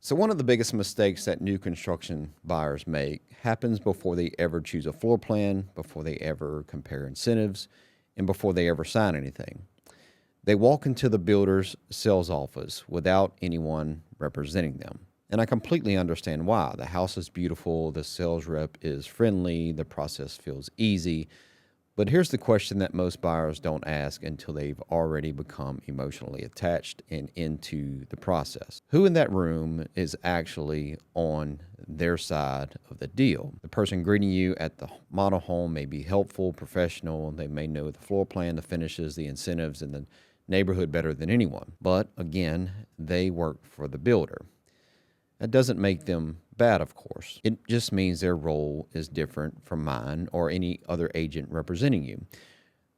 So one of the biggest mistakes that new construction buyers make happens before they ever choose a floor plan, before they ever compare incentives, and before they ever sign anything. They walk into the builder's sales office without anyone representing them. And I completely understand why. The house is beautiful, the sales rep is friendly, the process feels easy. But here's the question that most buyers don't ask until they've already become emotionally attached and into the process. Who in that room is actually on their side of the deal? The person greeting you at the model home may be helpful, professional. They may know the floor plan, the finishes, the incentives, and the neighborhood better than anyone. But again, they work for the builder. That doesn't make them bad, of course. It just means their role is different from mine or any other agent representing you.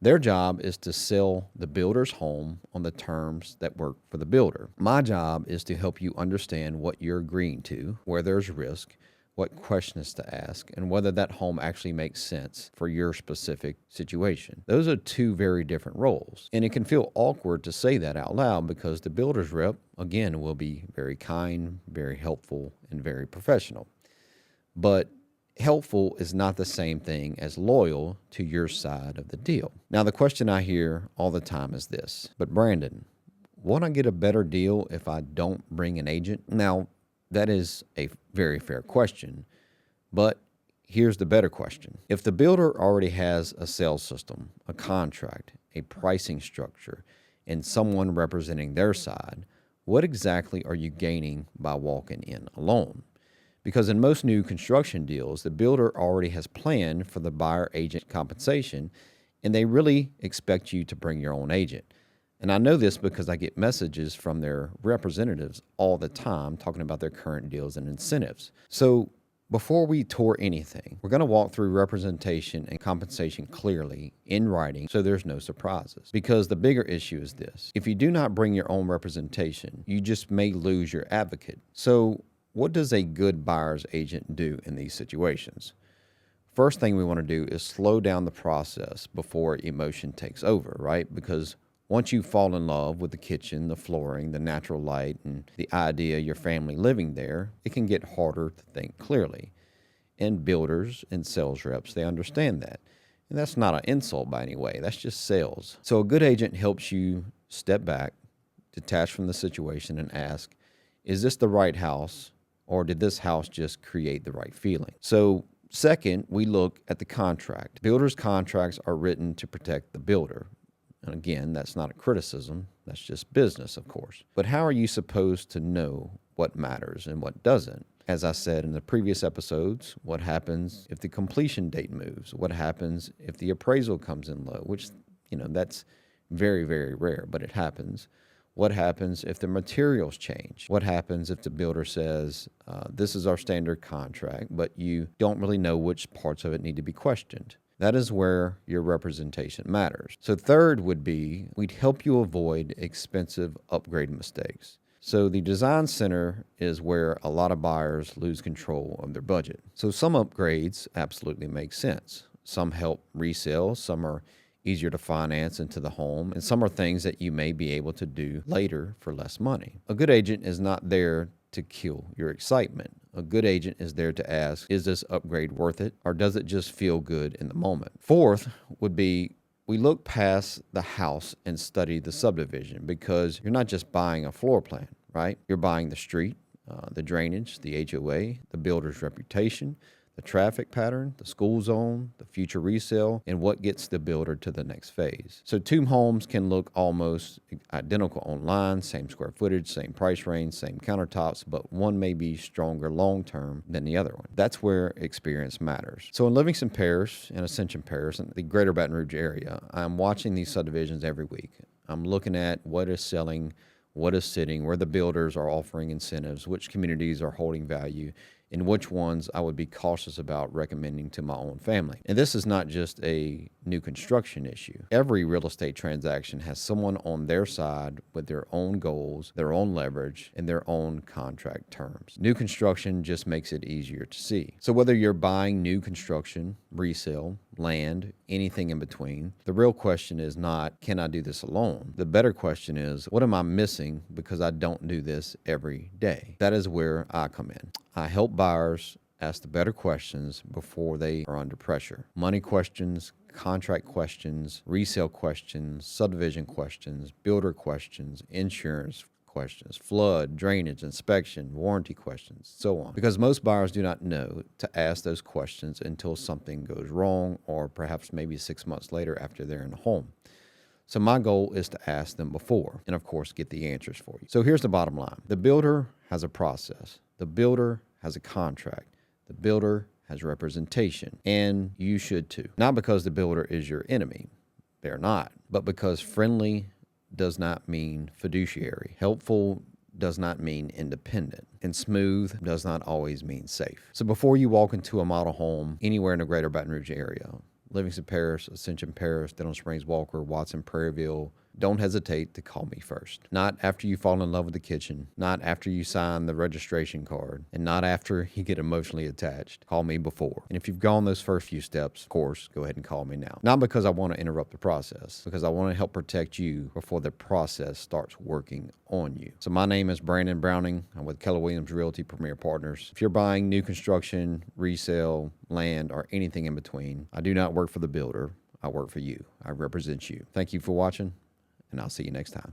Their job is to sell the builder's home on the terms that work for the builder. My job is to help you understand what you're agreeing to, where there's risk, what questions to ask, and whether that home actually makes sense for your specific situation. Those are two very different roles. And it can feel awkward to say that out loud because the builder's rep, again, will be very kind, very helpful, and very professional. But helpful is not the same thing as loyal to your side of the deal. Now, the question I hear all the time is this: but Brandon, won't I get a better deal if I don't bring an agent? Now, that is a very fair question, but here's the better question. If the builder already has a sales system, a contract, a pricing structure, and someone representing their side, what exactly are you gaining by walking in alone? Because in most new construction deals, the builder already has planned for the buyer agent compensation, and they really expect you to bring your own agent. And I know this because I get messages from their representatives all the time talking about their current deals and incentives. So before we tour anything, we're going to walk through representation and compensation clearly in writing so there's no surprises. Because the bigger issue is this: if you do not bring your own representation, you just may lose your advocate. So what does a good buyer's agent do in these situations? First thing we want to do is slow down the process before emotion takes over, right? Because once you fall in love with the kitchen, the flooring, the natural light, and the idea of your family living there, it can get harder to think clearly. And builders and sales reps, they understand that. And that's not an insult by any way. That's just sales. So a good agent helps you step back, detach from the situation, and ask, is this the right house, or did this house just create the right feeling? So second, we look at the contract. Builders' contracts are written to protect the builder. And again, that's not a criticism. That's just business, of course. But how are you supposed to know what matters and what doesn't? As I said in the previous episodes, what happens if the completion date moves? What happens if the appraisal comes in low? Which, that's very, very rare, but it happens. What happens if the materials change? What happens if the builder says, this is our standard contract, but you don't really know which parts of it need to be questioned? That is where your representation matters. So third would be, we'd help you avoid expensive upgrade mistakes. So the design center is where a lot of buyers lose control of their budget. So some upgrades absolutely make sense. Some help resell, some are easier to finance into the home, and some are things that you may be able to do later for less money. A good agent is not there to kill your excitement. A good agent is there to ask, is this upgrade worth it, or does it just feel good in the moment? Fourth would be, we look past the house and study the subdivision, because you're not just buying a floor plan, right? You're buying the street, the drainage, the HOA, the builder's reputation, the traffic pattern, the school zone, the future resale, and what gets the builder to the next phase. So two homes can look almost identical online, same square footage, same price range, same countertops, but one may be stronger long-term than the other one. That's where experience matters. So in Livingston Parish and Ascension Parish, in the greater Baton Rouge area, I'm watching these subdivisions every week. I'm looking at what is selling, what is sitting, where the builders are offering incentives, which communities are holding value, and which ones I would be cautious about recommending to my own family. And this is not just a new construction issue. Every real estate transaction has someone on their side with their own goals, their own leverage, and their own contract terms. New construction just makes it easier to see. So whether you're buying new construction, resale, land, anything in between. The real question is not, can I do this alone? The better question is, what am I missing because I don't do this every day? That is where I come in. I help buyers ask the better questions before they are under pressure. Money questions, contract questions, resale questions, subdivision questions, builder questions, insurance questions, flood, drainage, inspection, warranty questions, so on. Because most buyers do not know to ask those questions until something goes wrong, or perhaps maybe 6 months later after they're in the home. So my goal is to ask them before and, of course, get the answers for you. So here's the bottom line. The builder has a process. The builder has a contract. The builder has representation, and you should too. Not because the builder is your enemy. They're not. But because friendly does not mean fiduciary. Helpful does not mean independent. And smooth does not always mean safe. So before you walk into a model home anywhere in the greater Baton Rouge area, Livingston Parish, Ascension Parish, Denham Springs, Walker, Watson, Prairieville, don't hesitate to call me first. Not after you fall in love with the kitchen, not after you sign the registration card, and not after you get emotionally attached. Call me before. And if you've gone those first few steps, of course, go ahead and call me now. Not because I want to interrupt the process, because I want to help protect you before the process starts working on you. So my name is Brandon Browning. I'm with Keller Williams Realty Premier Partners. If you're buying new construction, resale, land, or anything in between, I do not work for the builder. I work for you. I represent you. Thank you for watching, and I'll see you next time.